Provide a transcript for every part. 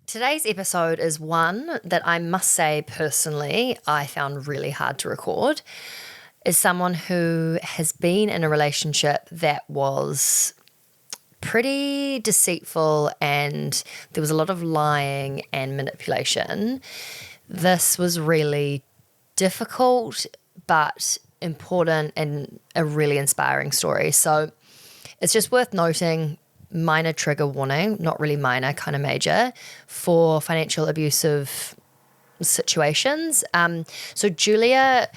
Today's episode is one that I must say personally I found really hard to record. As someone who has been in a relationship that was pretty deceitful and there was a lot of lying and manipulation, this was really difficult but important and a really inspiring story. So it's just worth noting, minor trigger warning, not really minor, kind of major, for financial abusive situations. So Julia,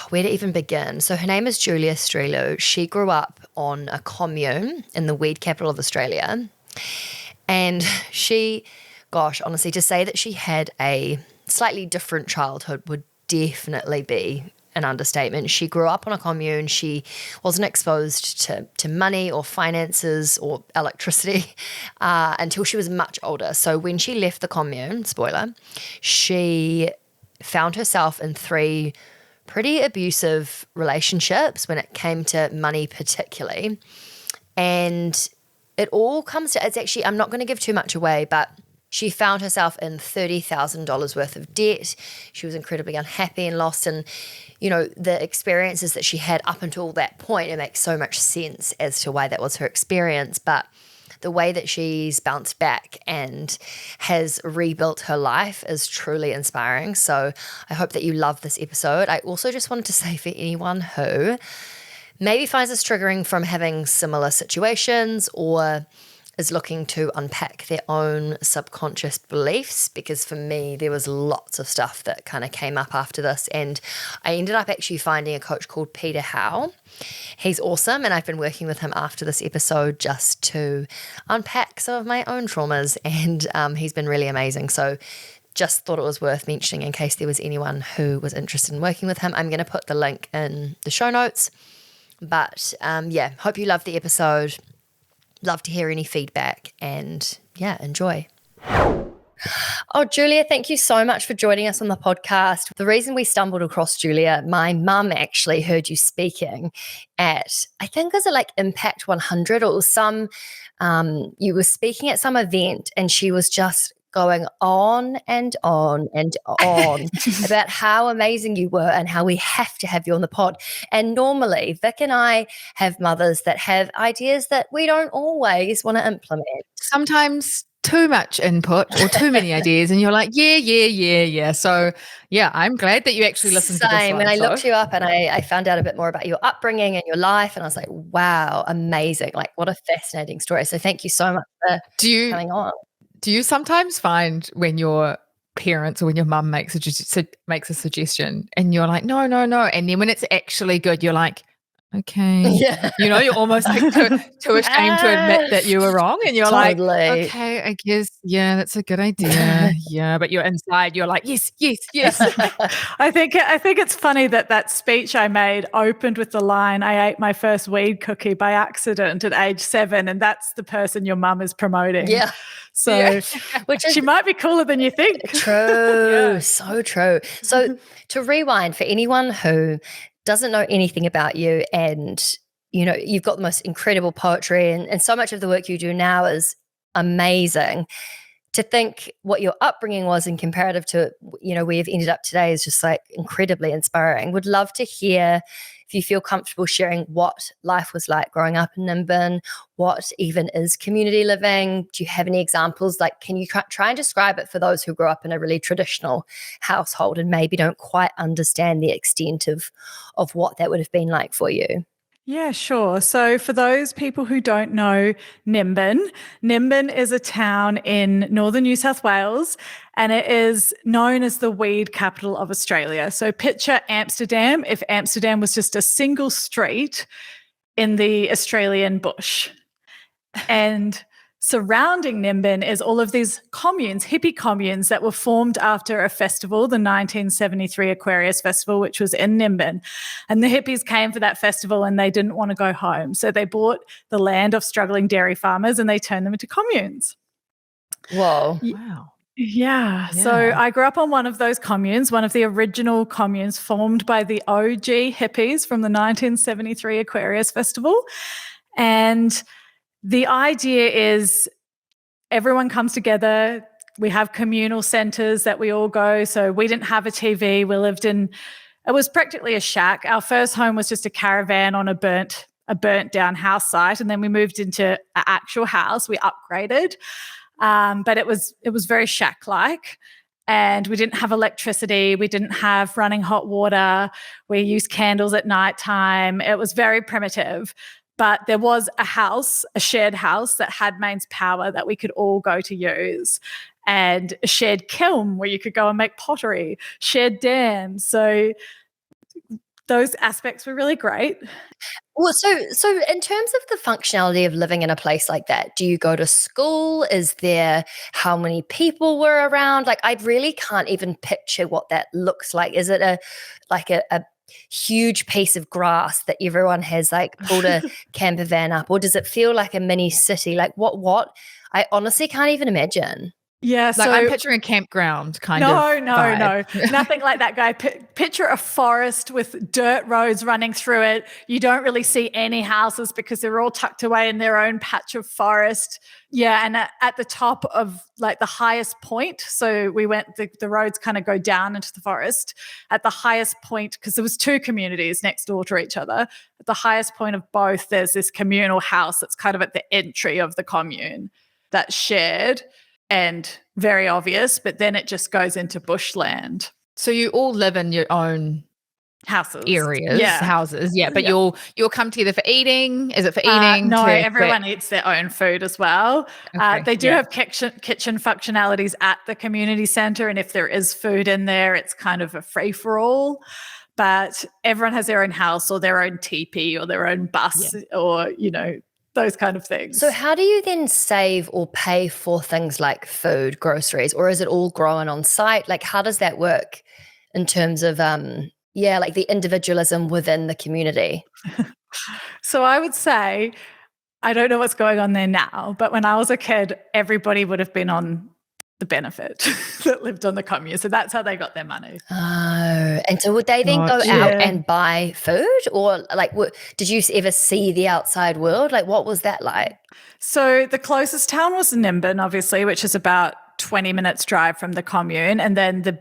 where to even begin? So her name is Julia Strelou. She grew up on a commune in the weed capital of Australia. And she, gosh, honestly, to say that she had a slightly different childhood would definitely be an understatement. She grew up on a commune. She wasn't exposed to money or finances or electricity until she was much older. So when she left the commune, spoiler, she found herself in three pretty abusive relationships when it came to money particularly. And it all comes to, it's actually, I'm not going to give too much away, but she found herself in $30,000 worth of debt. She was incredibly unhappy and lost. And, you know, the experiences that she had up until that point, it makes so much sense as to why that was her experience. But the way that she's bounced back and has rebuilt her life is truly inspiring. So I hope that you love this episode. I also just wanted to say, for anyone who maybe finds this triggering from having similar situations or is looking to unpack their own subconscious beliefs, because for me, there was lots of stuff that kind of came up after this. And I ended up actually finding a coach called Peter Howe. He's awesome. And I've been working with him after this episode just to unpack some of my own traumas. And he's been really amazing. So just thought it was worth mentioning in case there was anyone who was interested in working with him. I'm going to put the link in the show notes. But hope you love the episode. Love to hear any feedback and enjoy. Oh, Julia, thank you so much for joining us on the podcast. The reason we stumbled across Julia, my mum actually heard you speaking at, I think was it like Impact 100 or some, you were speaking at some event and she was just going on and on and on about how amazing you were and how we have to have you on the pod. And normally Vic and I have mothers that have ideas that we don't always want to implement. Sometimes too much input or too many ideas and you're like, yeah. So I'm glad that you actually listened to this Same. And I looked you up and I found out a bit more about your upbringing and your life. And I was like, wow, amazing. Like what a fascinating story. So thank you so much for coming on. Do you sometimes find when your parents or when your mum makes a suggestion and you're like, no, and then when it's actually good, you're like, okay, you're almost like too ashamed to admit that you were wrong, and you're like, okay, I guess, that's a good idea, but you're inside, you're like, yes. I think it's funny that speech I made opened with the line, I ate my first weed cookie by accident at age 7, and that's the person your mum is promoting. Yeah. So she might be cooler than you think. True. So true. So to rewind, for anyone who doesn't know anything about you and, you've got the most incredible poetry and so much of the work you do now is amazing. To think what your upbringing was in comparative to, where you've ended up today is just like incredibly inspiring. Would love to hear if you feel comfortable sharing what life was like growing up in Nimbin, what even is community living. Do you have any examples? Like, can you try and describe it for those who grew up in a really traditional household and maybe don't quite understand the extent of what that would have been like for you? Yeah, sure. So for those people who don't know Nimbin is a town in northern New South Wales, and it is known as the weed capital of Australia. So picture Amsterdam if Amsterdam was just a single street in the Australian bush. And surrounding Nimbin is all of these communes, hippie communes that were formed after a festival, the 1973 Aquarius Festival, which was in Nimbin. And the hippies came for that festival and they didn't want to go home. So they bought the land of struggling dairy farmers and they turned them into communes. Whoa. Wow. Yeah. So I grew up on one of those communes, one of the original communes formed by the OG hippies from the 1973 Aquarius Festival. And the idea is everyone comes together, We have communal centres that we all go. So we didn't have a TV. We lived in, it was practically a shack. Our first home was just a caravan on a burnt down house site. And then we moved into an actual house. We upgraded. But it was very shack-like. And we didn't have electricity. We didn't have running hot water. We used candles at nighttime. It was very primitive. But there was a shared house that had mains power that we could all go to use, and a shared kiln where you could go and make pottery, shared dams. So those aspects were really great. Well, so in terms of the functionality of living in a place like that, do you go to school? Is there, how many people were around? Like, I really can't even picture what that looks like. Is it a huge piece of grass that everyone has like pulled a camper van up, or does it feel like a mini city? Like what? I honestly can't even imagine. Yeah, like I'm picturing a campground kind of vibe. No, nothing like that, guy. Picture a forest with dirt roads running through it. You don't really see any houses because they're all tucked away in their own patch of forest. Yeah, and at the top of like the highest point, so we went, the roads kind of go down into the forest. At the highest point, because there was two communities next door to each other, at the highest point of both, there's this communal house that's kind of at the entry of the commune that's shared and very obvious, but then it just goes into bushland. So you all live in your own houses, houses, but you'll come together for eating. Is it for eating? No, everyone eats their own food as well. Okay, they do have kitchen functionalities at the community centre, and if there is food in there, it's kind of a free for all. But everyone has their own house or their own teepee or their own bus or those kind of things. So how do you then save or pay for things like food, groceries, or is it all grown on site? Like, how does that work in terms of, like the individualism within the community? So I would say, I don't know what's going on there now, but when I was a kid, everybody would have been on the benefit that lived on the commune. So that's how they got their money. Oh, and so would they then go out and buy food, or like, did you ever see the outside world? Like, what was that like? So the closest town was Nimbin, obviously, which is about 20 minutes drive from the commune. And then the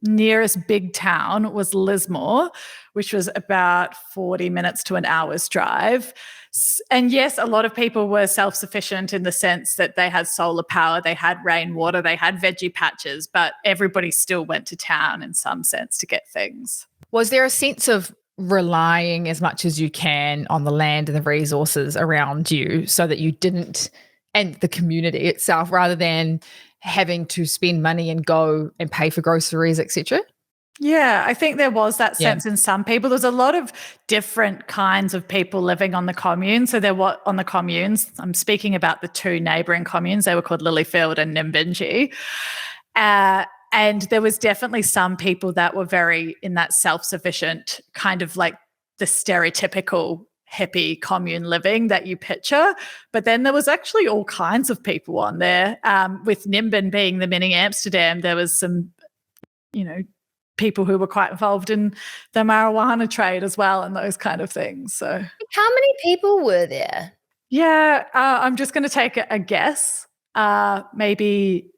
nearest big town was Lismore, which was about 40 minutes to an hour's drive. And yes, a lot of people were self-sufficient in the sense that they had solar power, they had rainwater, they had veggie patches, but everybody still went to town in some sense to get things. Was there a sense of relying as much as you can on the land and the resources around you so that you didn't, and the community itself, rather than having to spend money and go and pay for groceries, etc.? Yeah, I think there was that sense in some people. There's a lot of different kinds of people living on the commune. So on the communes, I'm speaking about the two neighbouring communes. They were called Lilyfield and Nimbinji. And there was definitely some people that were very in that self-sufficient kind of like the stereotypical hippie commune living that you picture. But then there was actually all kinds of people on there. With Nimbin being the mini Amsterdam, there was some, people who were quite involved in the marijuana trade as well and those kind of things. So how many people were there? Yeah, I'm just going to take a guess. Maybe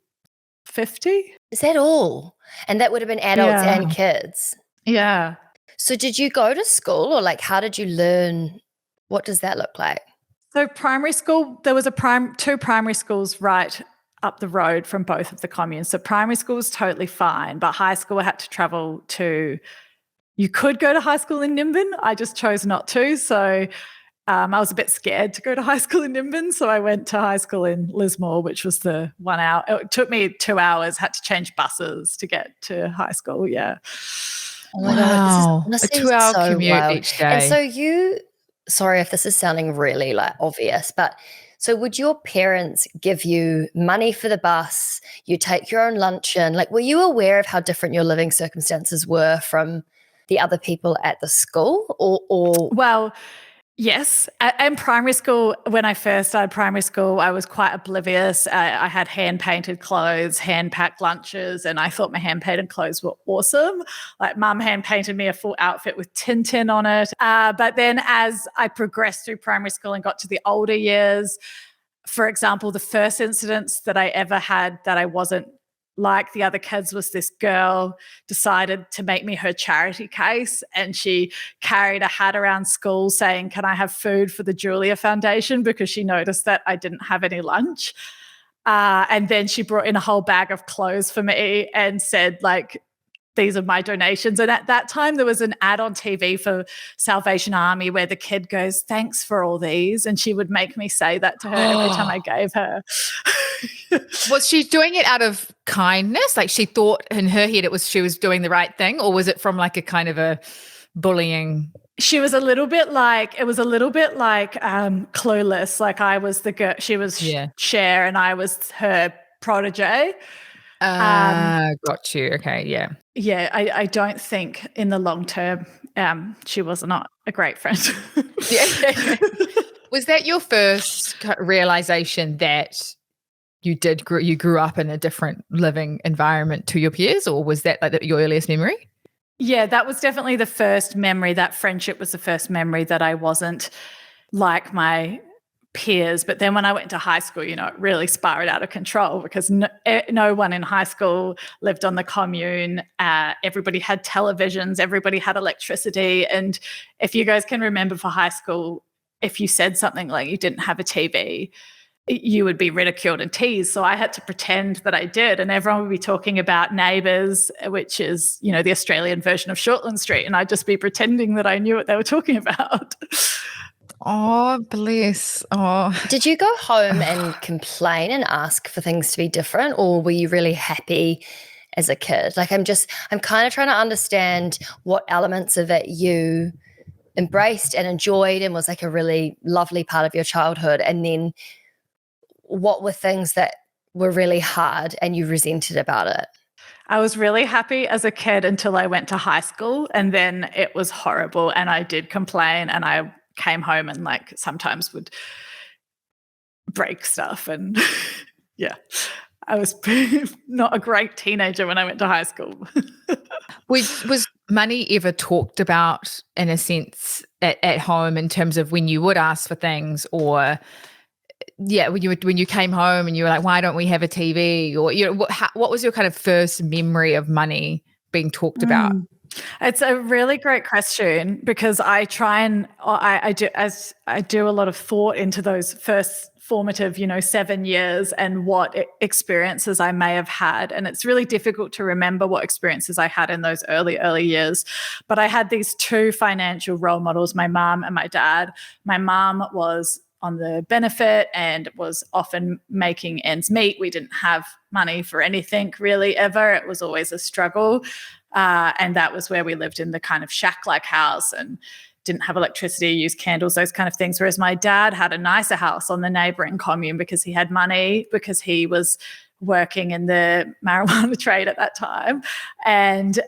50. Is that all? And that would have been adults and kids? Yeah. So did you go to school, or like how did you learn? What does that look like? So primary school, there was two primary schools right up the road from both of the communes. So primary school was totally fine, but high school I had to travel to. You could go to high school in Nimbin. I just chose not to. So I was a bit scared to go to high school in Nimbin. So I went to high school in Lismore, which was the 1 hour. It took me 2 hours, had to change buses to get to high school. Yeah. Oh my God, this is a 2-hour so commute wild. each day. And so sorry if this is sounding really like obvious, but so would your parents give you money for the bus? You take your own luncheon? Like, were you aware of how different your living circumstances were from the other people at the school? Or? Well, yes. In primary school, when I first started primary school, I was quite oblivious. I had hand-painted clothes, hand-packed lunches, and I thought my hand-painted clothes were awesome. Like, Mum hand-painted me a full outfit with Tintin on it. But then as I progressed through primary school and got to the older years, for example, the first incidents that I ever had that I wasn't like the other kids, was this girl decided to make me her charity case, and she carried a hat around school saying, "Can I have food for the Julia Foundation?" because she noticed that I didn't have any lunch. And then she brought in a whole bag of clothes for me and said, like, "These are my donations." And at that time, there was an ad on TV for Salvation Army where the kid goes, "Thanks for all these." And she would make me say that to her every time I gave her. Was she doing it out of kindness? Like she thought in her head she was doing the right thing, or was it from like a kind of a bullying? She was a little bit like, Clueless. Like I was the girl, she was Cher and I was her protege. Got you. Okay, yeah. Yeah, I don't think in the long term she was not a great friend. Yeah. Was that your first realization that you grew up in a different living environment to your peers, or was that like your earliest memory? Yeah, that was definitely the first memory. That friendship was the first memory that I wasn't like my peers. But then when I went to high school, you know, it really spiraled out of control because no one in high school lived on the commune. Everybody had televisions, everybody had electricity. And if you guys can remember for high school, if you said something like you didn't have a TV, you would be ridiculed and teased. So I had to pretend that I did. And everyone would be talking about Neighbours, which is, you know, the Australian version of Shortland Street. And I'd just be pretending that I knew what they were talking about. Oh, bless. Oh. Did you go home and complain and ask for things to be different, or were you really happy as a kid? Like I'm kind of trying to understand what elements of it you embraced and enjoyed and was like a really lovely part of your childhood, and then what were things that were really hard and you resented about it? I was really happy as a kid until I went to high school, and then it was horrible and I did complain, and I came home and like sometimes would break stuff, and yeah, I was not a great teenager when I went to high school. Was money ever talked about in a sense at home in terms of when you would ask for things, or when you came home and you were like, why don't we have a TV? Or, you know, what was your kind of first memory of money being talked about? It's a really great question because I try and I do a lot of thought into those first formative, 7 years and what experiences I may have had. And it's really difficult to remember what experiences I had in those early years. But I had these two financial role models, my mom and my dad. My mom was on the benefit and was often making ends meet. We didn't have money for anything really ever. It was always a struggle. And that was where we lived in the kind of shack-like house and didn't have electricity, used candles, those kind of things. Whereas my dad had a nicer house on the neighbouring commune because he had money, because he was working in the marijuana trade at that time. And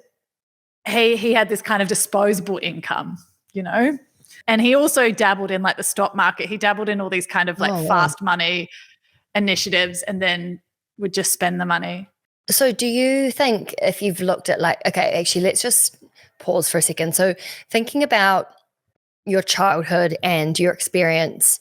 he had this kind of disposable income, And he also dabbled in like the stock market. He dabbled in all these kind of like fast money initiatives and then would just spend the money. So do you think if you've looked at actually, let's just pause for a second. So thinking about your childhood and your experience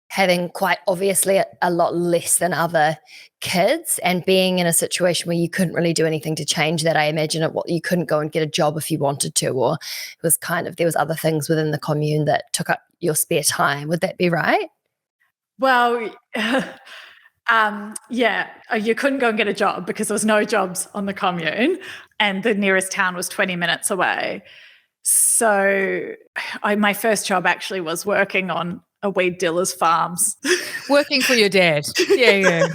having quite obviously a lot less than other kids and being in a situation where you couldn't really do anything to change that, I imagine you couldn't go and get a job if you wanted to, or it was there was other things within the commune that took up your spare time. Would that be right? Well, you couldn't go and get a job because there was no jobs on the commune and the nearest town was 20 minutes away. So my first job actually was working on a weed dealer's farms. Working for your dad. Yeah.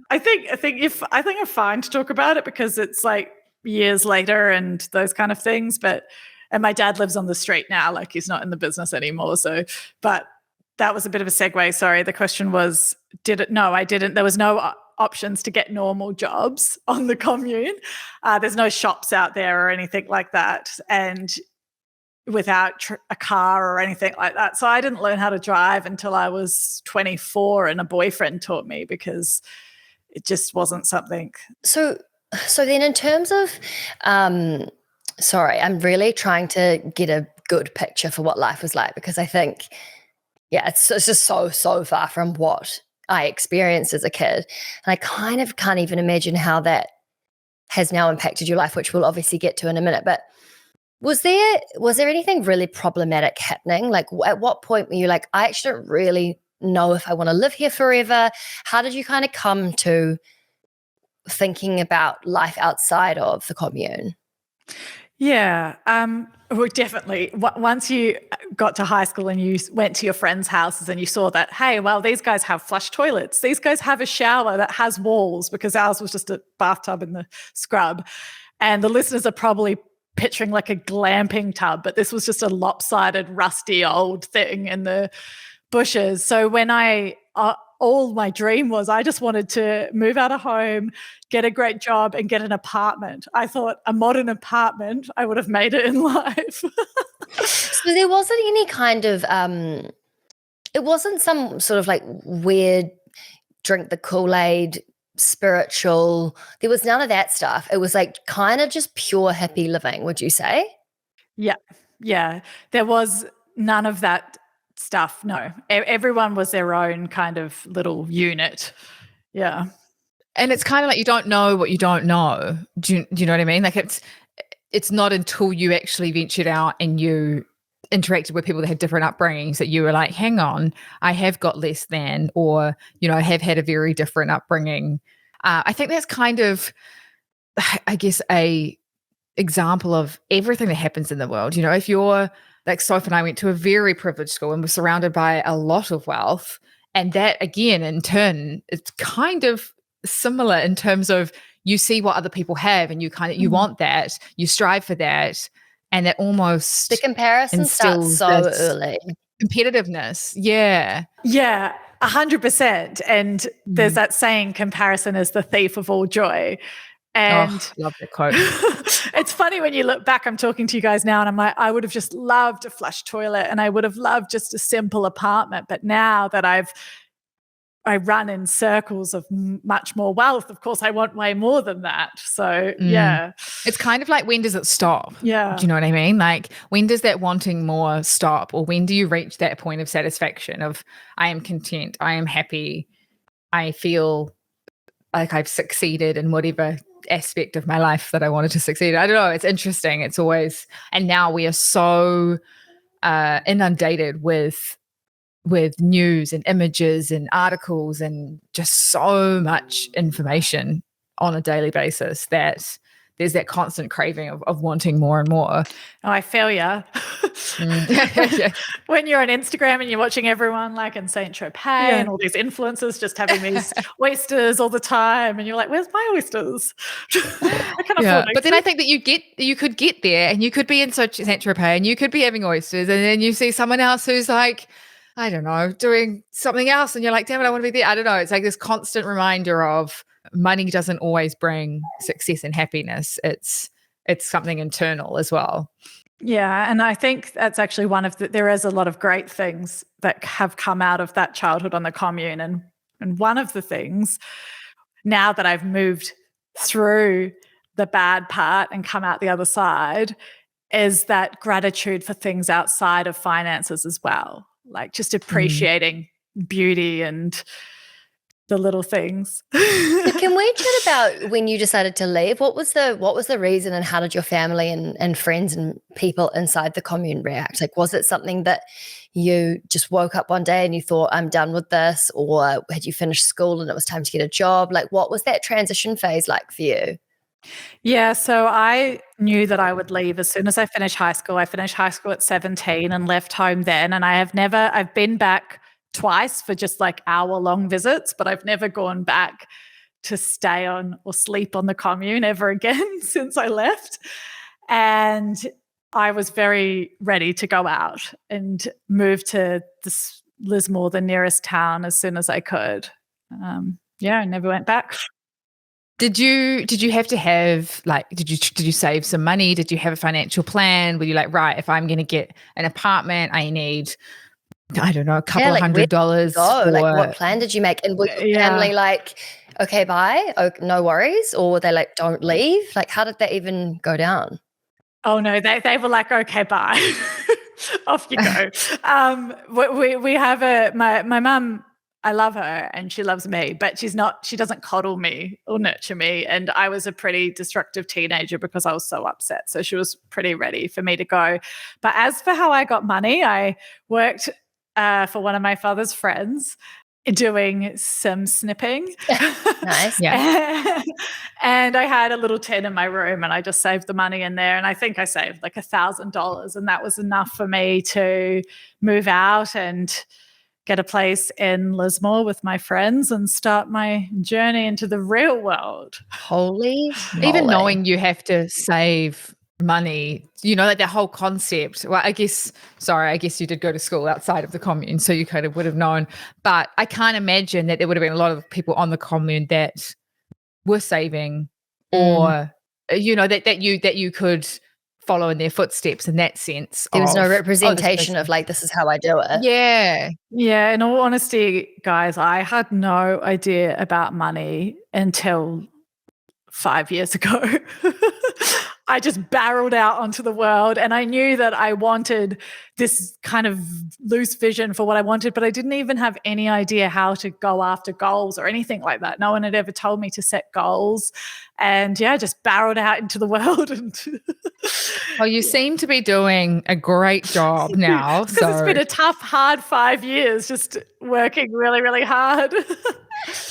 I think I'm fine to talk about it because it's like years later and those kind of things. And my dad lives on the street now, like he's not in the business anymore. So, but that was a bit of a segue. Sorry. The question was, No, I didn't. There was no options to get normal jobs on the commune. There's no shops out there or anything like that. And without a car or anything like that. So I didn't learn how to drive until I was 24 and a boyfriend taught me because it just wasn't something. So then in terms of, sorry, I'm really trying to get a good picture for what life was like because I think, it's just so far from what I experienced as a kid. And I kind of can't even imagine how that has now impacted your life, which we'll obviously get to in a minute. But was there anything really problematic happening? Like, at what point were you like, I actually don't really know if I want to live here forever? How did you kind of come to thinking about life outside of the commune? Yeah, well, definitely. Once you got to high school and you went to your friends' houses and you saw that, hey, well, these guys have flush toilets. These guys have a shower that has walls, because ours was just a bathtub in the scrub. And the listeners are probably picturing like a glamping tub, but this was just a lopsided, rusty old thing in the bushes. So when all my dream was, I just wanted to move out of home, get a great job, and get an apartment. I thought a modern apartment, I would have made it in life. So there wasn't any kind of, it wasn't some sort of like weird drink the Kool-Aid spiritual, there was none of that stuff. It was like kind of just pure happy living, would you say? Yeah. There was none of that stuff. No, everyone was their own kind of little unit. Yeah. And it's kind of like you don't know what you don't know. Do you know what I mean? Like it's not until you actually ventured out and you interacted with people that had different upbringings that you were like, hang on, I have got less than, or, I have had a very different upbringing. I think that's kind of, I guess, a example of everything that happens in the world. If you're like Soph and I went to a very privileged school and we're surrounded by a lot of wealth, and that again, in turn, it's kind of similar in terms of you see what other people have and you kind of, you want that, you strive for that. And that almost the comparison starts so early. Competitiveness. Yeah. Yeah, 100%. And there's that saying, comparison is the thief of all joy. And love that quote. It's funny when you look back, I'm talking to you guys now and I'm like, I would have just loved a flush toilet and I would have loved just a simple apartment. But now that I run in circles of much more wealth, of course, I want way more than that. So, yeah. It's kind of like, when does it stop? Yeah. Do you know what I mean? Like, when does that wanting more stop? Or when do you reach that point of satisfaction of, I am content, I am happy, I feel like I've succeeded in whatever aspect of my life that I wanted to succeed. I don't know. It's interesting. It's always, and now we are so inundated with news and images and articles and just so much information on a daily basis that there's that constant craving of wanting more and more. Oh, I feel ya. When you're on Instagram and you're watching everyone like in Saint Tropez and all these influencers just having these oysters all the time, and you're like, "Where's my oysters?" I can't afford But then I think that you could get there and you could be in Saint Tropez and you could be having oysters, and then you see someone else who's like, I don't know, doing something else, and you're like, damn it, I want to be there. I don't know. It's like this constant reminder of money doesn't always bring success and happiness. It's something internal as well. Yeah, and I think that's actually there is a lot of great things that have come out of that childhood on the commune. And one of the things, now that I've moved through the bad part and come out the other side, is that gratitude for things outside of finances as well. Like just appreciating beauty and the little things. So can we chat about when you decided to leave? What was the reason, and how did your family and friends and people inside the commune react? Like, was it something that you just woke up one day and you thought, I'm done with this? Or had you finished school and it was time to get a job? Like, what was that transition phase like for you? Yeah, so I knew that I would leave as soon as I finished high school. I finished high school at 17 and left home then. And I've been back twice for just like hour-long visits, but I've never gone back to stay on or sleep on the commune ever again since I left. And I was very ready to go out and move to Lismore, the nearest town, as soon as I could. I never went back. Did you have to have did you save some money? Did you have a financial plan? Were you like, right, if I'm going to get an apartment, I need, I don't know, a couple of $100? Like, what plan did you make? And was your family like, okay, bye, no worries? Or were they like, don't leave? Like, how did that even go down? Oh no, they were like, okay, bye. Off you go. We have my mum I love her and she loves me, but she doesn't coddle me or nurture me. And I was a pretty destructive teenager because I was so upset. So she was pretty ready for me to go. But as for how I got money, I worked for one of my father's friends doing some snipping. Nice. Yeah. And I had a little tin in my room and I just saved the money in there. And I think I saved like $1,000. And that was enough for me to move out and get a place in Lismore with my friends and start my journey into the real world. Holy moly. Even knowing you have to save money, like that whole concept. Well, I guess you did go to school outside of the commune, so you kind of would have known. But I can't imagine that there would have been a lot of people on the commune that were saving or, that you could follow in their footsteps in that sense. There was no representation of like, this is how I do it. Yeah. Yeah. In all honesty, guys, I had no idea about money until 5 years ago. I just barreled out onto the world and I knew that I wanted this kind of loose vision for what I wanted, but I didn't even have any idea how to go after goals or anything like that. No one had ever told me to set goals. And yeah, just barreled out into the world. And well, you seem to be doing a great job now. Because it's been a tough, hard 5 years, just working really, really hard.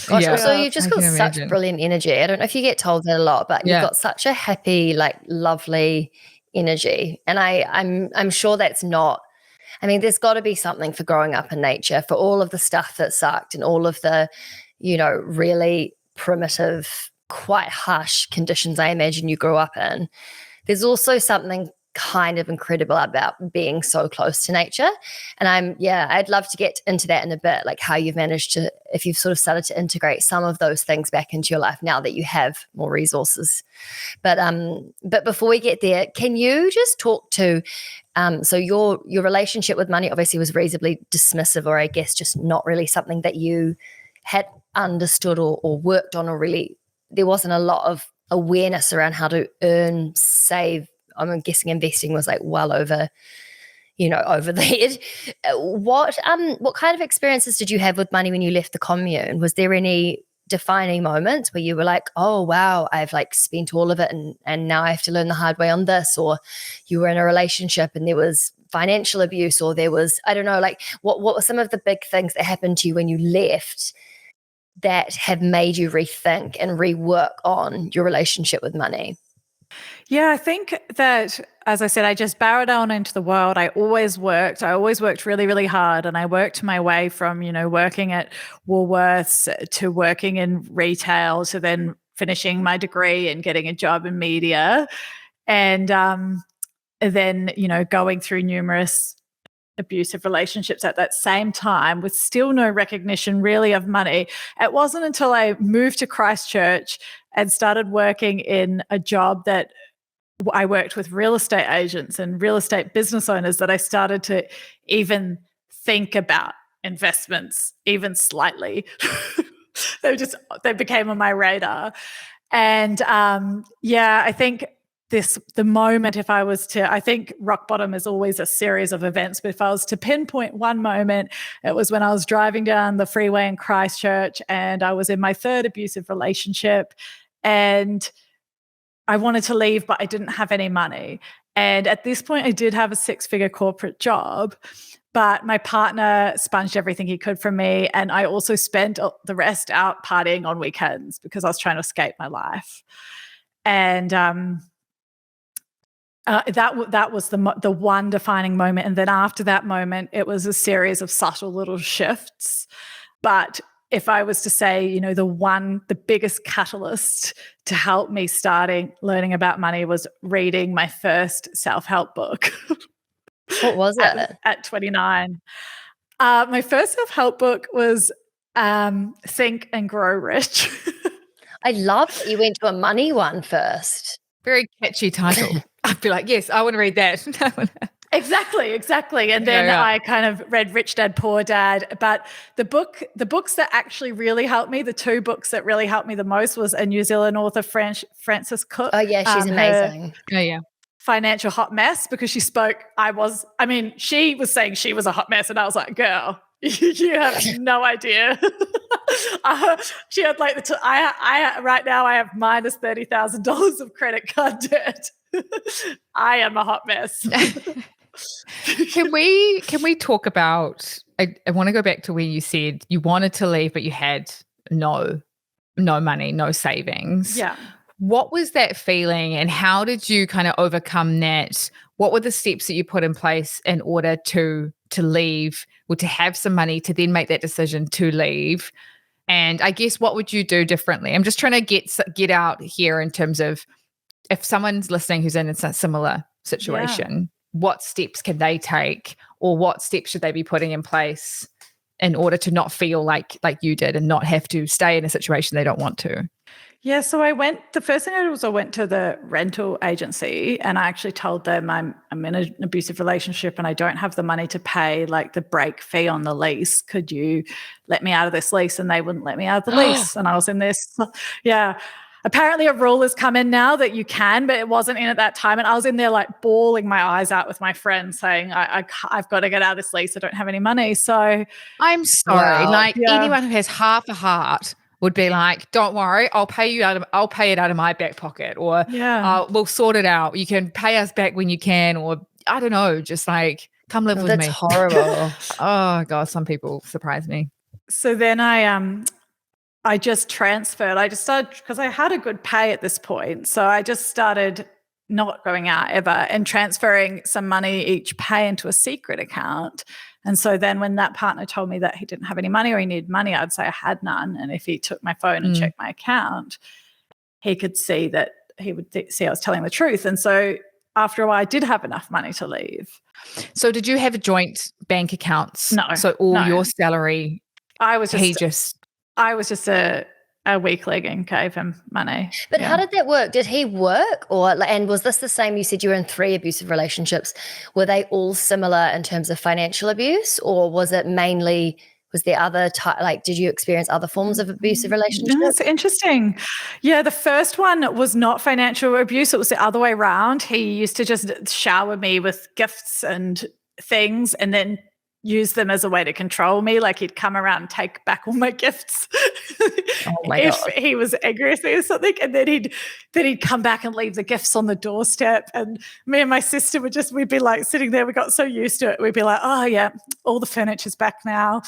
Gosh, also you've just got such brilliant energy. I don't know if you get told that a lot, but you've got such a happy, like lovely energy. And I'm sure that's not, I mean, there's got to be something for growing up in nature, for all of the stuff that sucked and all of the, really primitive, quite harsh conditions I imagine you grew up in. There's also something kind of incredible about being so close to nature. And I'd love to get into that in a bit, like how you've managed to, if you've sort of started to integrate some of those things back into your life now that you have more resources. But before we get there, can you just talk to, so your relationship with money obviously was reasonably dismissive, or I guess just not really something that you had understood or worked on, or really, there wasn't a lot of awareness around how to earn, save. I'm guessing investing was like well over, over the head. What kind of experiences did you have with money when you left the commune? Was there any defining moments where you were like, oh, wow, I've like spent all of it and now I have to learn the hard way on this? Or you were in a relationship and there was financial abuse, or there was, I don't know, like what were some of the big things that happened to you when you left that have made you rethink and rework on your relationship with money? Yeah, I think that, as I said, I just barreled on into the world. I always worked really, really hard. And I worked my way from, working at Woolworths to working in retail to then finishing my degree and getting a job in media. And then, going through numerous abusive relationships at that same time with still no recognition really of money. It wasn't until I moved to Christchurch and started working in a job that I worked with real estate agents and real estate business owners that I started to even think about investments even slightly. They became on my radar. And I think the moment, I think rock bottom is always a series of events, but if I was to pinpoint one moment, it was when I was driving down the freeway in Christchurch and I was in my third abusive relationship and I wanted to leave, but I didn't have any money. And at this point, I did have a 6-figure corporate job, but my partner sponged everything he could from me. And I also spent the rest out partying on weekends because I was trying to escape my life. And that was the one defining moment. And then after that moment, it was a series of subtle little shifts. But if I was to say, the biggest catalyst to help me learning about money was reading my first self-help book. What was it? At 29. My first self-help book was Think and Grow Rich. I love that you went to a money one first. Very catchy title. I'd be like, yes, I want to read that. Exactly. And then I kind of read Rich Dad, Poor Dad. But the books that actually really helped me, the two books that really helped me the most was a New Zealand author, Frances Cook. Oh, yeah, she's amazing. Oh, yeah. Financial Hot Mess, because she was saying she was a hot mess. And I was like, girl, You have no idea. She had like I right now I have minus $30,000 of credit card debt. I am a hot mess. Can we talk about? I want to go back to where you said you wanted to leave, but you had no money, no savings. Yeah. What was that feeling, and how did you kind of overcome that? What were the steps that you put in place in order to leave, or to have some money to then make that decision to leave? And I guess what would you do differently? I'm just trying to get out here in terms of if someone's listening who's in a similar situation, what steps can they take, or what steps should they be putting in place in order to not feel like you did and not have to stay in a situation they don't want to? Yeah, so the first thing I did was I went to the rental agency and I actually told them I'm in an abusive relationship and I don't have the money to pay like the break fee on the lease. Could you let me out of this lease? And they wouldn't let me out of the lease. And I was in this, apparently a rule has come in now that you can, but it wasn't in at that time. And I was in there like bawling my eyes out with my friends saying, I've got to get out of this lease. I don't have any money. So I'm sorry. Anyone who has half a heart would be like, don't worry, I'll pay it out of my back pocket, or we'll sort it out. You can pay us back when you can, or I don't know, just like come live with me. That's horrible. Oh God, some people surprise me. So then I just transferred. I just started because I had a good pay at this point. So I just started not going out ever and transferring some money each pay into a secret account. And so then when that partner told me that he didn't have any money or he needed money, I'd say I had none. And if he took my phone and checked my account, he could see that he would see I was telling the truth. And so after a while, I did have enough money to leave. So did you have joint bank accounts? No. So your salary, I was just a weakling and gave him money. But how did that work? Did he work, and was this the same? You said you were in 3 abusive relationships. Were they all similar in terms of financial abuse, or was it mainly? Was there other did you experience other forms of abusive relationships? That's interesting. Yeah, the first one was not financial abuse. It was the other way around. He used to just shower me with gifts and things and then use them as a way to control me. Like he'd come around and take back all my gifts if he was angry with me or something. And then he'd come back and leave the gifts on the doorstep. And me and my sister we'd be like sitting there. We got so used to it. We'd be like, oh yeah, all the furniture's back now.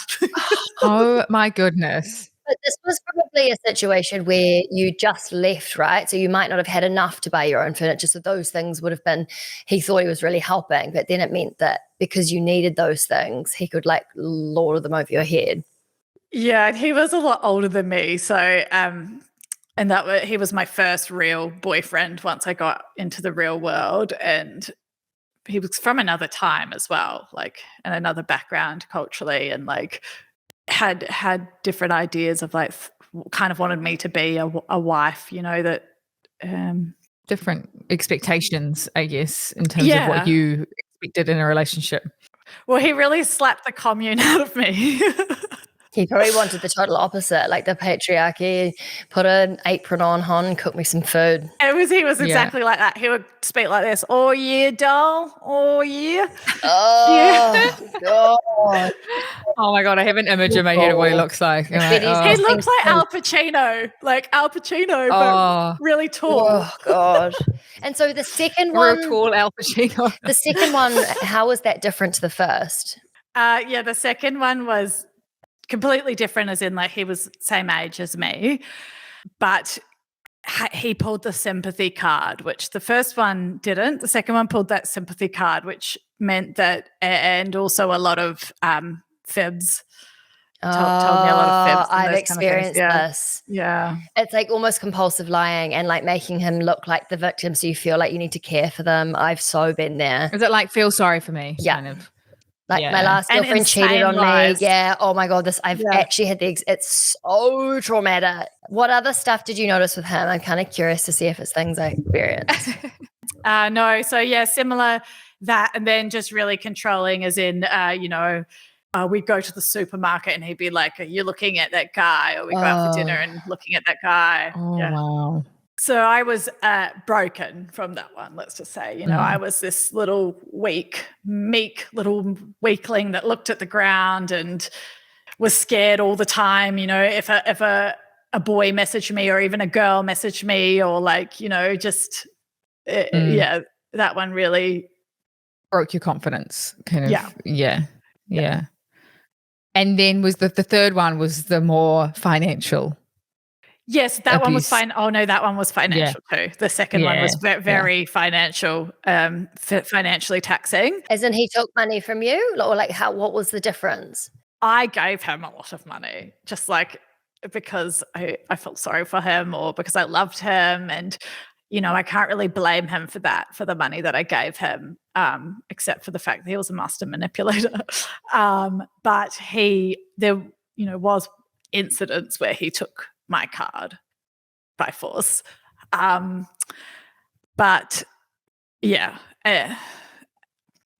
Oh my goodness. But this was probably a situation where you just left, right? So you might not have had enough to buy your own furniture. So those things would have been, he thought he was really helping, but then it meant that because you needed those things, he could like lord them over your head. Yeah, he was a lot older than me. So, and he was my first real boyfriend once I got into the real world. And he was from another time as well, like, and another background culturally, and like, had different ideas of like kind of wanted me to be a wife, that different expectations, I guess, in terms of what you expected in a relationship. Well, he really slapped the commune out of me. He probably wanted the total opposite, like the patriarchy, put an apron on, and cook me some food. He was exactly like that. He would speak like this, oh yeah, doll, oh yeah. Oh, God. Oh my God, I have an image in my head of what he looks like. He looks like Al Pacino, but really tall. Oh God. And so the second one. Real tall Al Pacino. The second one, how was that different to the first? The second one was completely different, as in like he was same age as me, but he pulled the sympathy card, which the first one didn't. The second one pulled that sympathy card, which meant that, and also a lot of fibs. Told me a lot of fibs. I've experienced this. Yeah. It's like almost compulsive lying and like making him look like the victim so you feel like you need to care for them. I've so been there. Is it like feel sorry for me? Yeah. Kind of. Like my last girlfriend cheated on me. Yeah. Oh my God. I've actually had it's so traumatic. What other stuff did you notice with him? I'm kind of curious to see if it's things I experienced. No. So similar that, and then just really controlling, as in, we'd go to the supermarket and he'd be like, are you looking at that guy? Or we go out for dinner and looking at that guy. Oh, wow. So I was broken from that one, let's just say. I was this little meek little weakling that looked at the ground and was scared all the time. If a boy messaged me or even a girl messaged me or that one really broke your confidence, kind of. Yeah. And then was the third one was the more financial. Yes, that abuse. One was fine. Oh no, that one was financial too. The second one was very financial, financially taxing. As in, he took money from you, or what was the difference? I gave him a lot of money, just because I felt sorry for him or because I loved him, and I can't really blame him for that, for the money that I gave him, except for the fact that he was a master manipulator. But there was incidents where he took my card by force. But yeah.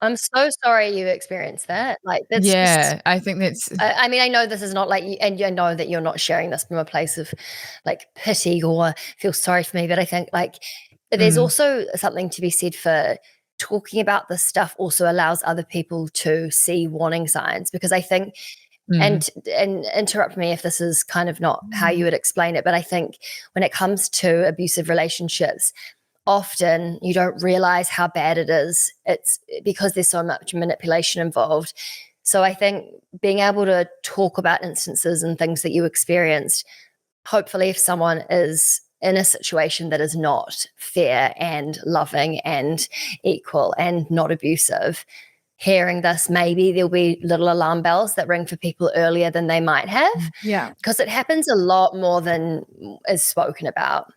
I'm so sorry you experienced that. That's I think that's. I mean, I know this is not and you know that you're not sharing this from a place of pity or feel sorry for me, but I think there's also something to be said for talking about this stuff also allows other people to see warning signs, because I think, and interrupt me if this is kind of not how you would explain it, but I think when it comes to abusive relationships, often you don't realize how bad it is. It's because there's so much manipulation involved. So I think being able to talk about instances and things that you experienced, hopefully if someone is in a situation that is not fair and loving and equal and not abusive, hearing this, maybe there'll be little alarm bells that ring for people earlier than they might have. Yeah. Because it happens a lot more than is spoken about.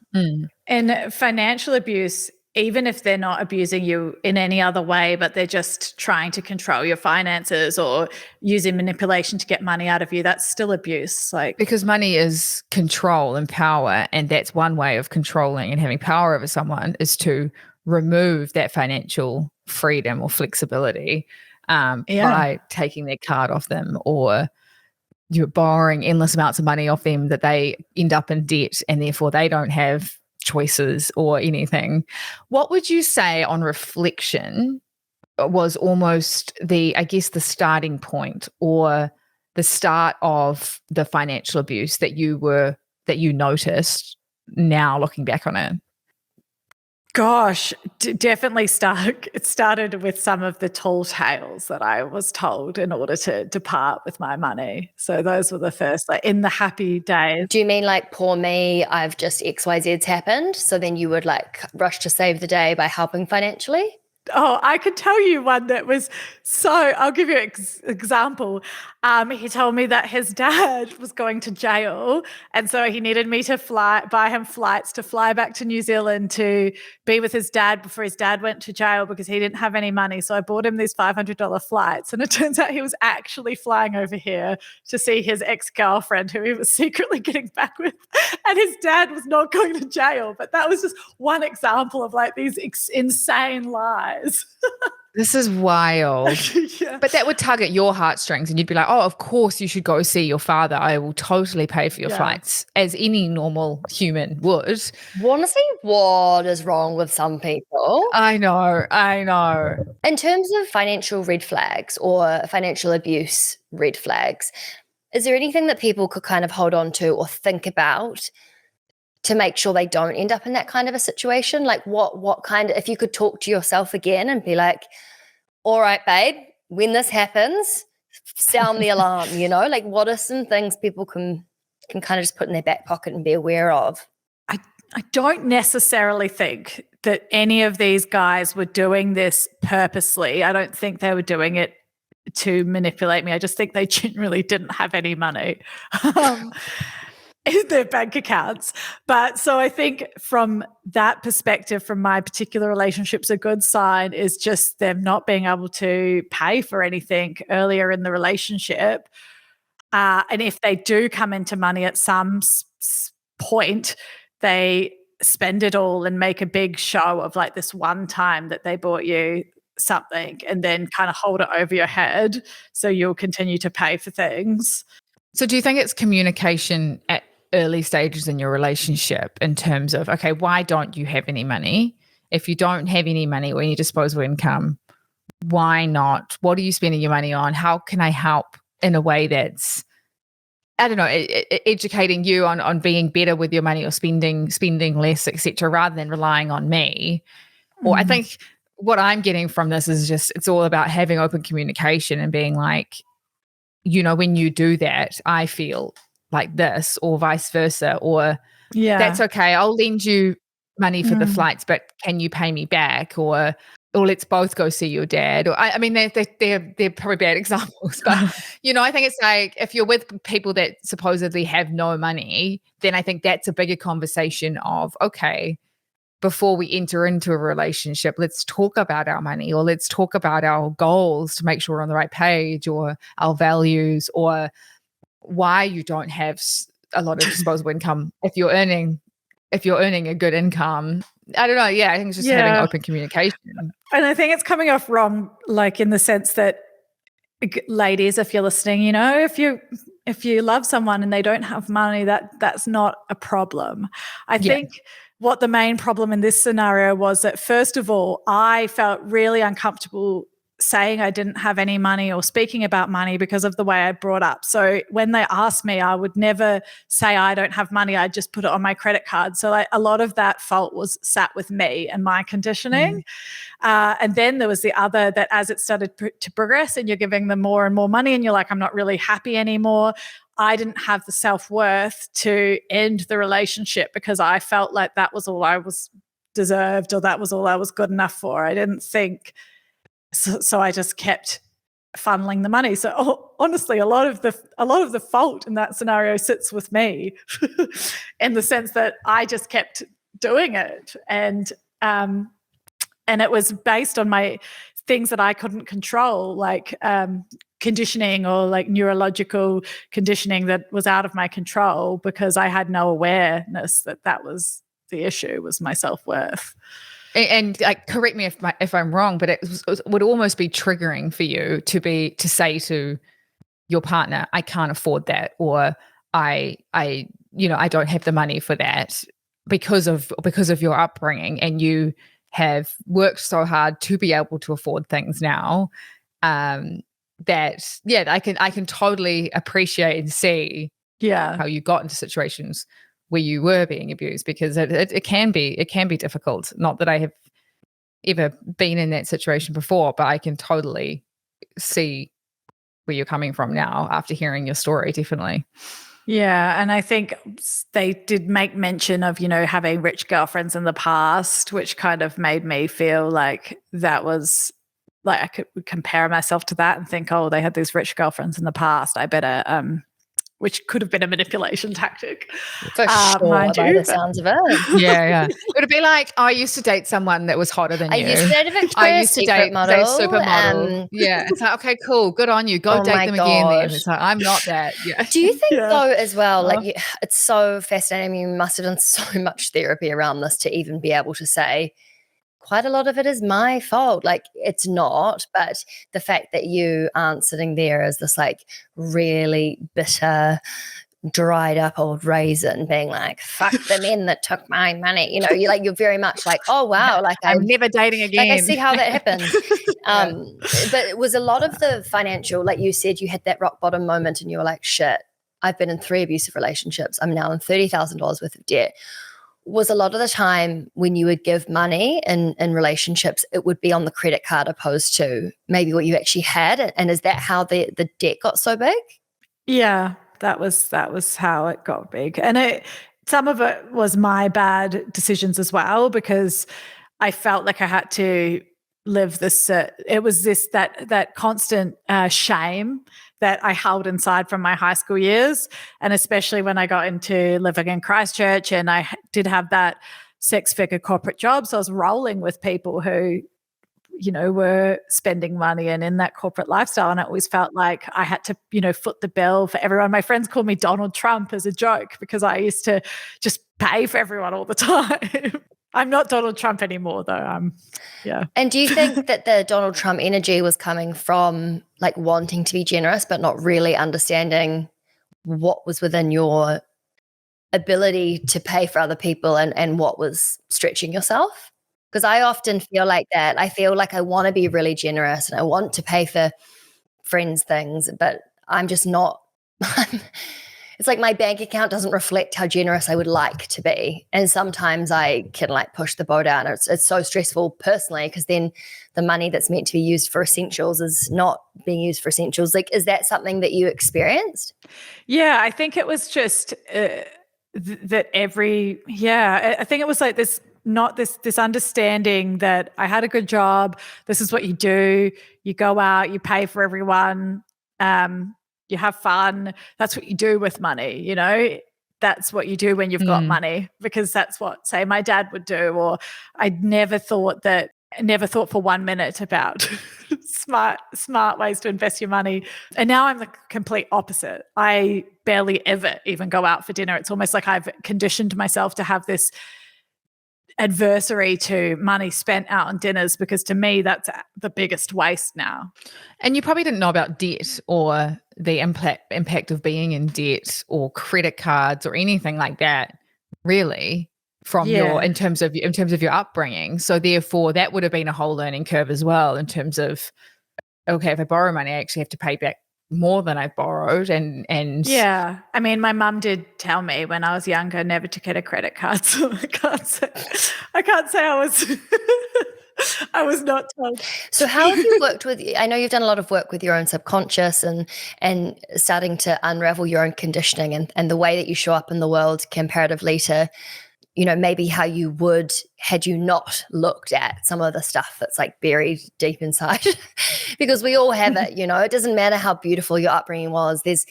And financial abuse, even if they're not abusing you in any other way, but they're just trying to control your finances or using manipulation to get money out of you, that's still abuse. Because money is control and power, and that's one way of controlling and having power over someone is to remove that financial freedom or flexibility by taking their card off them, or you're borrowing endless amounts of money off them that they end up in debt and therefore they don't have choices or anything. What would you say on reflection was almost the starting point or the start of the financial abuse that you noticed now looking back on it? Gosh, definitely it started with some of the tall tales that I was told in order to depart with my money. So those were the first, in the happy days. Do you mean poor me, I've just XYZ's happened? So then you would rush to save the day by helping financially? Oh, I could tell you one that was I'll give you an example. He told me that his dad was going to jail, and so he needed me to buy him flights to fly back to New Zealand to be with his dad before his dad went to jail because he didn't have any money. So I bought him these $500 flights, and it turns out he was actually flying over here to see his ex-girlfriend who he was secretly getting back with, and his dad was not going to jail. But that was just one example of these insane lies. This is wild. Yeah. But that would tug at your heartstrings and you'd be like, oh, of course you should go see your father. I will totally pay for your flights, as any normal human would. Honestly, what is wrong with some people? I know. In terms of financial red flags or financial abuse red flags, is there anything that people could kind of hold on to or think about to make sure they don't end up in that kind of a situation? What kind of, if you could talk to yourself again and be like, all right, babe, when this happens, sound the alarm, what are some things people can kind of just put in their back pocket and be aware of? I don't necessarily think that any of these guys were doing this purposely. I don't think they were doing it to manipulate me. I just think they generally didn't have any money. In their bank accounts. But so I think from that perspective, from my particular relationships, a good sign is just them not being able to pay for anything earlier in the relationship. And if they do come into money at some point, they spend it all and make a big show of this one time that they bought you something and then kind of hold it over your head so you'll continue to pay for things. So do you think it's communication early stages in your relationship in terms of, okay, why don't you have any money? If you don't have any money or any disposable income, why not? What are you spending your money on? How can I help in a way that's, I don't know, educating you on being better with your money or spending less, etc., rather than relying on me. Or I think what I'm getting from this is just, it's all about having open communication and being like, when you do that, I feel like this, or vice versa, or that's okay, I'll lend you money for the flights, but can you pay me back? Or let's both go see your dad. Or I mean, they're probably bad examples, but I think it's like, if you're with people that supposedly have no money, then I think that's a bigger conversation of, okay, before we enter into a relationship, let's talk about our money, or let's talk about our goals to make sure we're on the right page, or our values, or why you don't have a lot of disposable income if you're earning a good income. I don't know. Yeah, I think it's just having open communication. And I think it's coming off wrong, like in the sense that, ladies, if you're listening, if you love someone and they don't have money, that's not a problem. I think what the main problem in this scenario was that, first of all, I felt really uncomfortable saying I didn't have any money or speaking about money because of the way I brought up. So when they asked me, I would never say I don't have money. I'd just put it on my credit card. So a lot of that fault was sat with me and my conditioning. And then there was the other, that as it started to progress and you're giving them more and more money and you're like, I'm not really happy anymore, I didn't have the self-worth to end the relationship because I felt like that was all I was deserved, or that was all I was good enough for. I didn't think... So I just kept funneling the money. So honestly, a lot of the fault in that scenario sits with me, in the sense that I just kept doing it, and it was based on my things that I couldn't control, like conditioning, or like neurological conditioning that was out of my control, because I had no awareness that was the issue, was my self-worth. And like, correct me if I'm wrong, but it would almost be triggering for you to say to your partner, I can't afford that, or I don't have the money for that, because of your upbringing, and you have worked so hard to be able to afford things now. That I can totally appreciate and see how you got into situations where you were being abused, because it can be difficult. Not that I have ever been in that situation before, but I can totally see where you're coming from now after hearing your story, definitely. Yeah, and I think they did make mention of, having rich girlfriends in the past, which kind of made me feel like that was, like, I could compare myself to that and think, oh, they had these rich girlfriends in the past, I better which could have been a manipulation tactic. For sure, mind by you, the sounds of it. Yeah. It would be like, I used to date someone that was hotter than you. I used to date a Victoria's Secret model. Supermodel. It's like, okay, cool, good on you. Go date them again then. It's like, I'm not that. Yeah. Do you think though, as well, it's so fascinating. You must have done so much therapy around this to even be able to say, quite a lot of it is my fault. Like, it's not, but the fact that you aren't sitting there as this like really bitter, dried up old raisin being like, fuck the men that took my money. You're very much like, oh wow, like I'm never dating again. Like, I see how that happened. But it was a lot of the financial, like you said, you had that rock bottom moment and you were like, shit, I've been in 3 abusive relationships. I'm now in $30,000 worth of debt. Was a lot of the time when you would give money in relationships, it would be on the credit card opposed to maybe what you actually had? And is that how the debt got so big? Yeah, that was how it got big. And some of it was my bad decisions as well, because I felt like I had to live this, it was that constant shame that I held inside from my high school years. And especially when I got into living in Christchurch and I did have that 6-figure corporate job. So I was rolling with people who, were spending money and in that corporate lifestyle. And I always felt like I had to, foot the bill for everyone. My friends called me Donald Trump as a joke because I used to just pay for everyone all the time. I'm not Donald Trump anymore, though. Yeah. And do you think that the Donald Trump energy was coming from like wanting to be generous, but not really understanding what was within your ability to pay for other people and what was stretching yourself? Because I often feel like that. I feel like I want to be really generous and I want to pay for friends' things, but I'm just not. It's like my bank account doesn't reflect how generous I would like to be. And sometimes I can like push the boat out. It's so stressful personally because then the money that's meant to be used for essentials is not being used for essentials. Like, is that something that you experienced? Yeah, I think it was just I think it was like this, not this understanding that I had a good job. This is what you do. You go out, you pay for everyone. You have fun. That's what you do with money, you know? That's what you do when you've got money, because that's what, say, my dad would do. Or I'd never thought for 1 minute about smart ways to invest your money. And now I'm the complete opposite. I barely ever even go out for dinner. It's almost like I've conditioned myself to have this adversary to money spent out on dinners, because to me that's the biggest waste now. And you probably didn't know about debt or the impact of being in debt or credit cards or anything like that, really, from in terms of your upbringing. So therefore that would have been a whole learning curve as well, in terms of, okay, if I borrow money, I actually have to pay back more than I borrowed. And yeah, I mean, my mum did tell me when I was younger never to get a credit card, so I can't say I was I was not told. So how have you worked with, I know you've done a lot of work with your own subconscious and starting to unravel your own conditioning and the way that you show up in the world comparatively to, you know, maybe how you would had you not looked at some of the stuff that's like buried deep inside. Because we all have it, you know, it doesn't matter how beautiful your upbringing was. There's,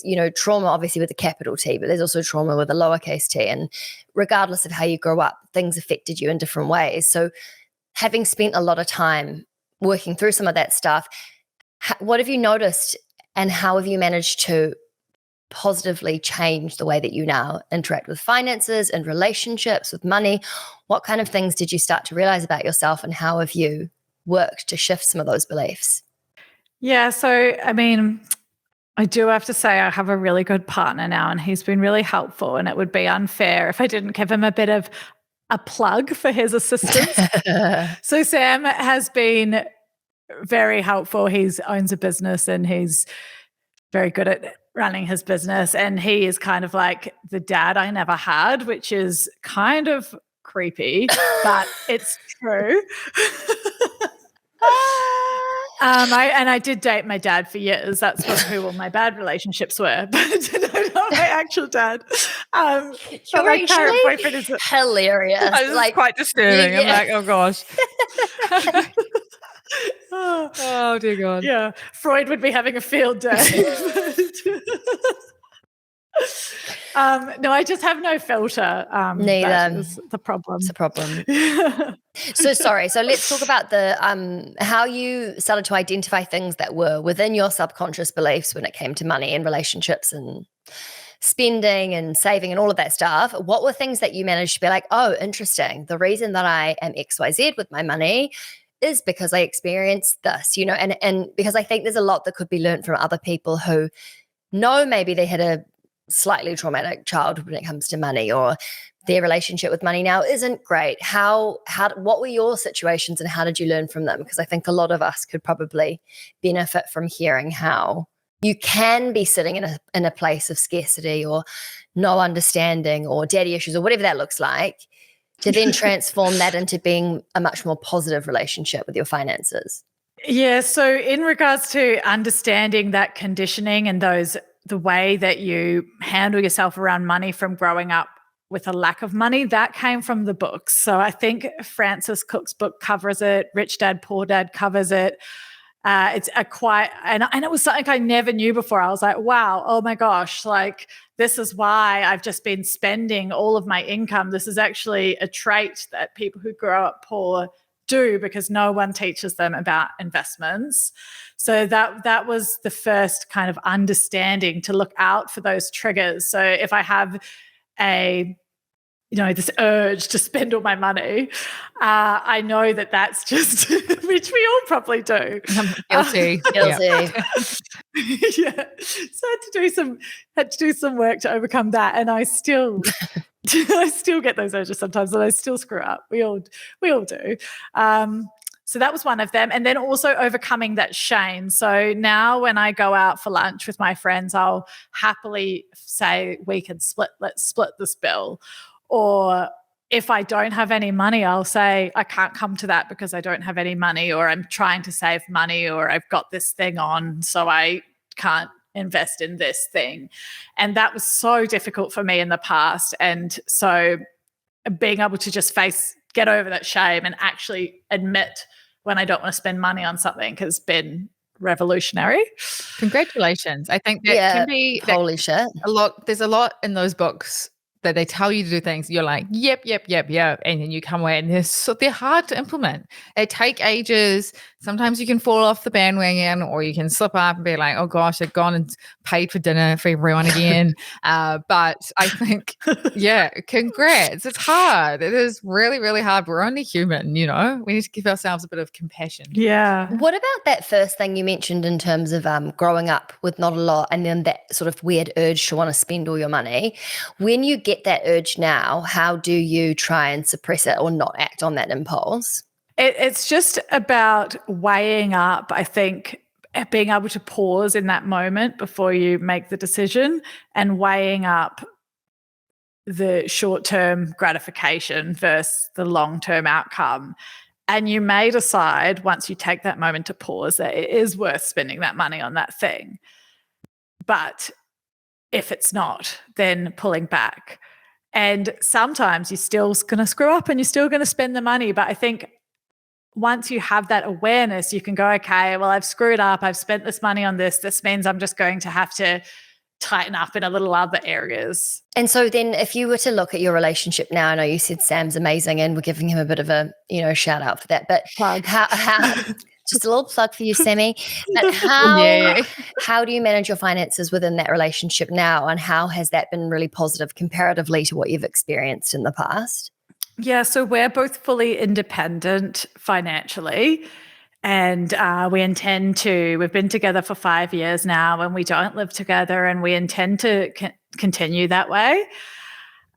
you know, trauma obviously with a capital T, but there's also trauma with a lowercase t. And regardless of how you grow up, things affected you in different ways. So having spent a lot of time working through some of that stuff, what have you noticed and how have you managed to positively change the way that you now interact with finances and relationships, with money? What kind of things did you start to realize about yourself and how have you worked to shift some of those beliefs? Yeah, so I mean, I do have to say I have a really good partner now and he's been really helpful, and it would be unfair if I didn't give him a bit of a plug for his assistance. So Sam has been very helpful. He owns a business and he's very good at running his business, and he is kind of like the dad I never had, which is kind of creepy, but it's true. I did date my dad for years. That's who all my bad relationships were, but not my actual dad. Your current boyfriend is hilarious. This is quite disturbing. Yeah. I'm like, oh gosh. Oh dear God. Yeah, Freud would be having a field day. No, I just have no filter. Neither. That is the problem. It's a problem. So sorry. So let's talk about the how you started to identify things that were within your subconscious beliefs when it came to money and relationships and spending and saving and all of that stuff. What were things that you managed to be like, oh, interesting. The reason that I am XYZ with my money is because I experienced this, you know, and because I think there's a lot that could be learned from other people who know maybe they had a slightly traumatic childhood when it comes to money, or their relationship with money now isn't great. What were your situations and how did you learn from them? Because I think a lot of us could probably benefit from hearing how you can be sitting in a place of scarcity or no understanding or daddy issues or whatever that looks like, to then transform that into being a much more positive relationship with your finances. Yeah, so in regards to understanding that conditioning and the way that you handle yourself around money from growing up with a lack of money, that came from the books. So I think Francis Cook's book covers it. Rich Dad, Poor Dad covers it. It's and it was something I never knew before. I was like, wow, oh my gosh, like this is why I've just been spending all of my income. This is actually a trait that people who grow up poor do, because no one teaches them about investments. So that was the first kind of understanding to look out for those triggers. So if I have a this urge to spend all my money. I know that that's just, which we all probably do. Guilty. Guilty. Yeah. So I had to do some work to overcome that. And I still get those urges sometimes, and I still screw up. We all do. So that was one of them. And then also overcoming that shame. So now when I go out for lunch with my friends, I'll happily say, let's split this bill. Or if I don't have any money, I'll say, I can't come to that because I don't have any money, or I'm trying to save money, or I've got this thing on, so I can't invest in this thing. And that was so difficult for me in the past. And so being able to just get over that shame and actually admit when I don't want to spend money on something has been revolutionary. Congratulations. I think that can be holy shit. A lot. There's a lot in those books that they tell you to do things. You're like, yep. And then you come away and they're hard to implement. They take ages. Sometimes you can fall off the bandwagon, or you can slip up and be like, oh gosh, I've gone and paid for dinner for everyone again. But I think, congrats. It's hard. It is really, really hard. We're only human, we need to give ourselves a bit of compassion. Yeah. What about that first thing you mentioned in terms of growing up with not a lot, and then that sort of weird urge to want to spend all your money? When you get that urge now, how do you try and suppress it or not act on that impulse? It's just about weighing up, I think, being able to pause in that moment before you make the decision, and weighing up the short-term gratification versus the long-term outcome. And you may decide, once you take that moment to pause, that it is worth spending that money on that thing. But if it's not, then pulling back. And sometimes you're still going to screw up and you're still going to spend the money. But I think once you have that awareness, you can go, okay, well, I've screwed up. I've spent this money on this. This means I'm just going to have to tighten up in a little other areas. And so then if you were to look at your relationship now, I know you said Sam's amazing and we're giving him a bit of a, shout out for that, but plug. How just a little plug for you, Sammy. But how do you manage your finances within that relationship now, and how has that been really positive comparatively to what you've experienced in the past? Yeah, so we're both fully independent financially, and we've been together for 5 years now, and we don't live together, and we intend to continue that way.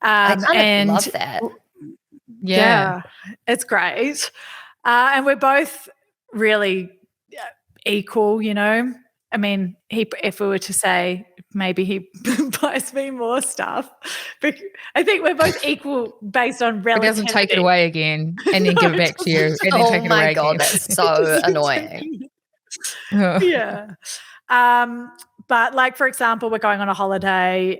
I kind of love that. Yeah, it's great. And we're both really equal, I mean, if we were to say maybe he buys me more stuff, but I think we're both equal based on relativity. He doesn't take it away again and then give it back to you. And then take it away my God, again. that's so annoying. Yeah. But like, for example, we're going on a holiday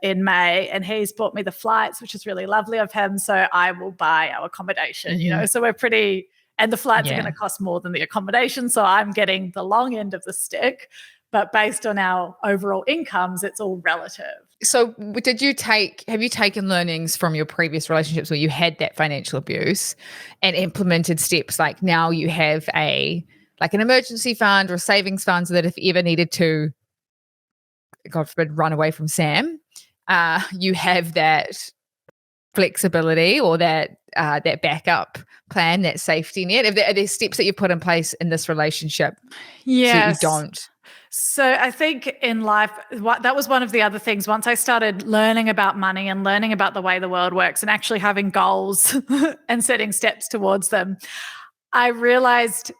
in May, and he's bought me the flights, which is really lovely of him. So I will buy our accommodation, so we're pretty... And the flights are going to cost more than the accommodation. So I'm getting the long end of the stick. But based on our overall incomes, it's all relative. So have you taken learnings from your previous relationships where you had that financial abuse and implemented steps, like now you have an emergency fund or a savings fund, so that if you ever needed to, God forbid, run away from Sam, you have that flexibility or that backup plan, that safety net? Are there steps that you put in place in this relationship? Yes. So you don't? So I think in life, that was one of the other things. Once I started learning about money and learning about the way the world works and actually having goals and setting steps towards them, I realized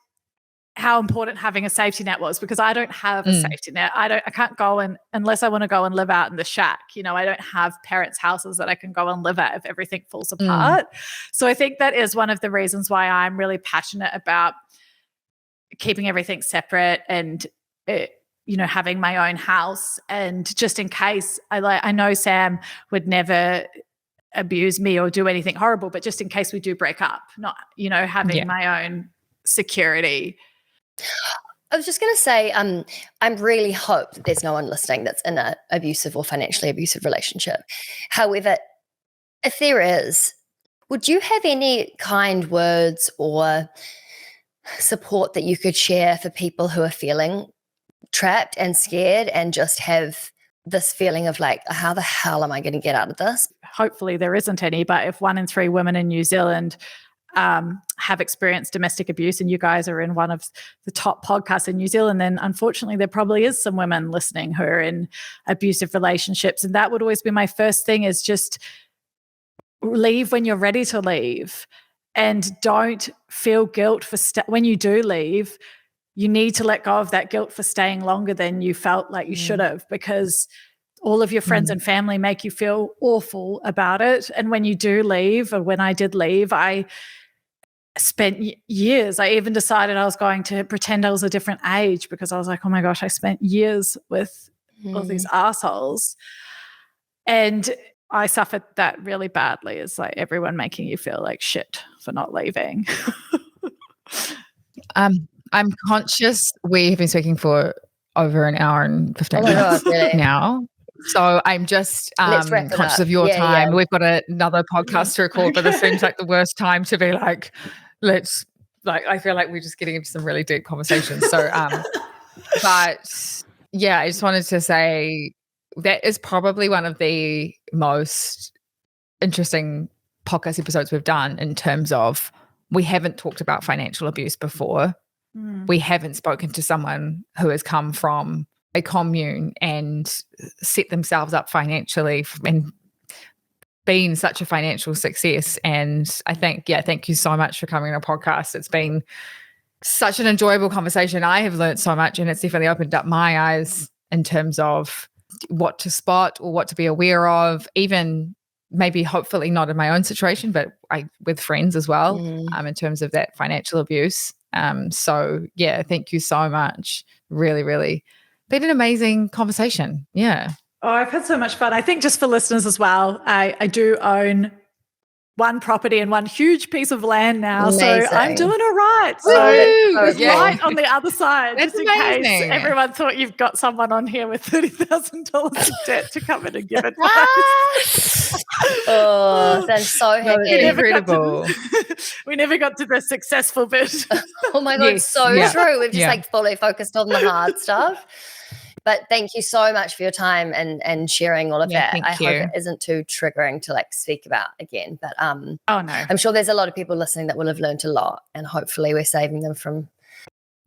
how important having a safety net was, because I don't have a safety net. I can't go unless I want to go and live out in the shack. I don't have parents' houses that I can go and live at if everything falls apart. So I think that is one of the reasons why I'm really passionate about keeping everything separate and, having my own house. And just in case, I know Sam would never abuse me or do anything horrible, but just in case we do break up, not, having my own security. I was just going to say, I really hope that there's no one listening that's in an abusive or financially abusive relationship. However, if there is, would you have any kind words or support that you could share for people who are feeling trapped and scared and just have this feeling of like, how the hell am I going to get out of this? hopefully there isn't any, but if 1 in 3 women in New Zealand have experienced domestic abuse, and you guys are in one of the top podcasts in New Zealand, then unfortunately there probably is some women listening who are in abusive relationships. And that would always be my first thing, is just leave when you're ready to leave, and don't feel guilt for when you do leave. You need to let go of that guilt for staying longer than you felt like you should have, because all of your friends and family make you feel awful about it. And when you do leave, or when I did leave, I spent years. I even decided I was going to pretend I was a different age, because I was like, oh my gosh, I spent years with all these assholes. And I suffered that really badly. It's like everyone making you feel like shit for not leaving. I'm conscious we have been speaking for over an hour and 15 minutes now. So I'm just conscious of your time. Yeah. We've got another podcast to record, but this seems like the worst time to be like, I feel like we're just getting into some really deep conversations. So, but yeah, I just wanted to say that is probably one of the most interesting podcast episodes we've done, in terms of we haven't talked about financial abuse before. We haven't spoken to someone who has come from a commune and set themselves up financially and been such a financial success. And I think, thank you so much for coming on a podcast. It's been such an enjoyable conversation. I have learned so much, and it's definitely opened up my eyes in terms of what to spot or what to be aware of, even maybe hopefully not in my own situation, but with friends as well, in terms of that financial abuse. So yeah, thank you so much. Really, really been an amazing conversation. Yeah. Oh, I've had so much fun. I think just for listeners as well, I do own one property and one huge piece of land now. Amazing. So I'm doing all right. So there's light on the other side. That's just in amazing. Case everyone thought you've got someone on here with $30,000 of debt to come in and give advice. Oh, that's so happy. Incredible. We never got to the successful bit. Oh my God, so true. We've just fully focused on the hard stuff. But thank you so much for your time and sharing all of that. I hope it isn't too triggering to speak about again. But oh no, I'm sure there's a lot of people listening that will have learned a lot, and hopefully we're saving them from,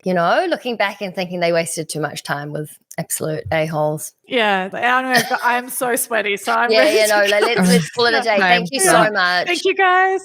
looking back and thinking they wasted too much time with absolute a-holes. Yeah, I know, but I'm so sweaty. So I'm ready let's call it a day. Thank you so much. Thank you guys.